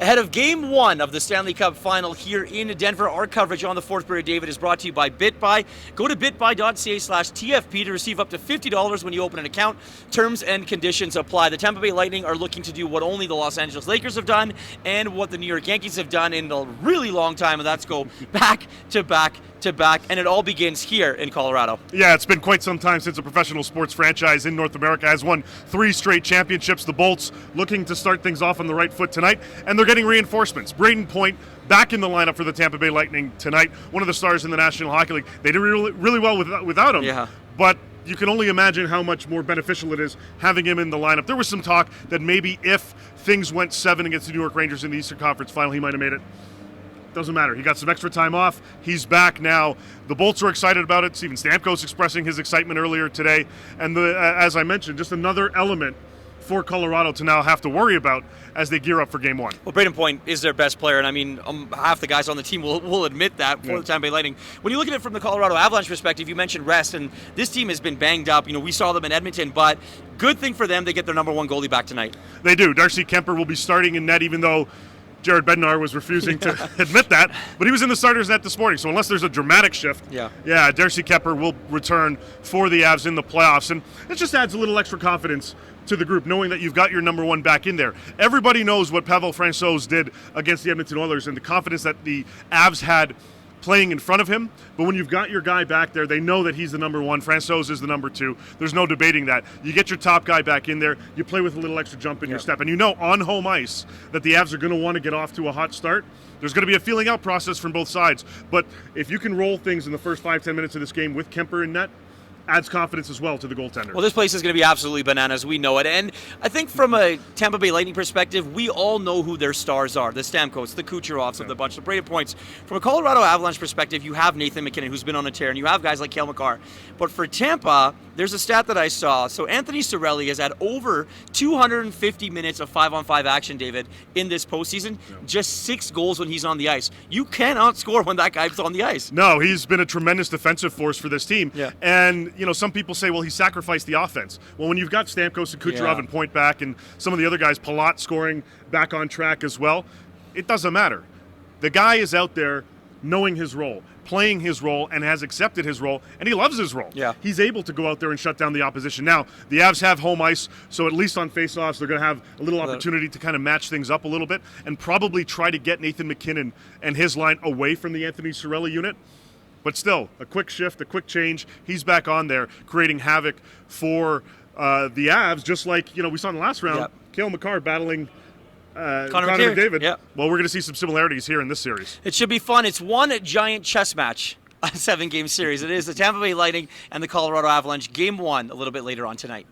Ahead of Game 1 of the Stanley Cup Final here in Denver, our coverage on the fourth period, David, is brought to you by Bitbuy. Go to bitbuy.ca/TFP to receive up to $50 when you open an account. Terms and conditions apply. The Tampa Bay Lightning are looking to do what only the Los Angeles Lakers have done and what the New York Yankees have done in a really long time, and that's go back to back to back, and it all begins here in Colorado. Yeah, it's been quite some time since a professional sports franchise in North America has won 3 straight championships. The Bolts looking to start things off on the right foot tonight, and they're getting reinforcements. Brayden Point back in the lineup for the Tampa Bay Lightning tonight, one of the stars in the National Hockey League. They did really well without him, but you can only imagine how much more beneficial it is having him in the lineup. There was some talk that maybe if things went 7 against the New York Rangers in the Eastern Conference Final, he might have made it. Doesn't matter. He got some extra time off. He's back now. The Bolts are excited about it. Steven Stamkos expressing his excitement earlier today. And as I mentioned, just another element for Colorado to now have to worry about as they gear up for Game 1. Well, Brayden Point is their best player, and I mean, half the guys on the team will admit that for the Tampa Bay Lightning. When you look at it from the Colorado Avalanche perspective, you mentioned rest, and this team has been banged up. You know, we saw them in Edmonton, but good thing for them, they get their number 1 goalie back tonight. They do. Darcy Kuemper will be starting in net, even though Jared Bednar was refusing to admit that, but he was in the starters net this morning, so unless there's a dramatic shift, Darcy Kuemper will return for the Avs in the playoffs, and it just adds a little extra confidence to the group, knowing that you've got your number 1 back in there. Everybody knows what Pavel Francouz did against the Edmonton Oilers and the confidence that the Avs had playing in front of him, but when you've got your guy back there, they know that he's the number 1. Francouz is the number 2. There's no debating that. You get your top guy back in there, you play with a little extra jump in your step, and you know on home ice that the Avs are going to want to get off to a hot start. There's going to be a feeling out process from both sides, but if you can roll things in the first 5-10 minutes of this game with Kuemper in net, adds confidence as well to the goaltender. Well, this place is going to be absolutely bananas. We know it. And I think from a Tampa Bay Lightning perspective, we all know who their stars are. The Stamkos, the Kucherovs of the bunch, the Brayden Points. From a Colorado Avalanche perspective, you have Nathan MacKinnon, who's been on a tear, and you have guys like Cale Makar. But for Tampa, there's a stat that I saw. So Anthony Cirelli has had over 250 minutes of 5-on-5 action, David, in this postseason. Just 6 goals when he's on the ice. You cannot score when that guy's on the ice. No, he's been a tremendous defensive force for this team. And you know, some people say, well, he sacrificed the offense. Well, when you've got Stamkos and Kucherov and Point back, and some of the other guys, Palat scoring back on track as well, it doesn't matter. The guy is out there knowing his role, playing his role, and has accepted his role, and he loves his role. He's able to go out there and shut down the opposition. Now, the Avs have home ice, so at least on faceoffs, they're going to have a little opportunity to kind of match things up a little bit and probably try to get Nathan MacKinnon and his line away from the Anthony Cirelli unit. But still, a quick shift, a quick change. He's back on there, creating havoc for the Avs, just like we saw in the last round. Cale Makar battling Connor McDavid. Well, we're going to see some similarities here in this series. It should be fun. It's one giant chess match, a 7-game series. It is the Tampa Bay Lightning and the Colorado Avalanche. Game 1 a little bit later on tonight.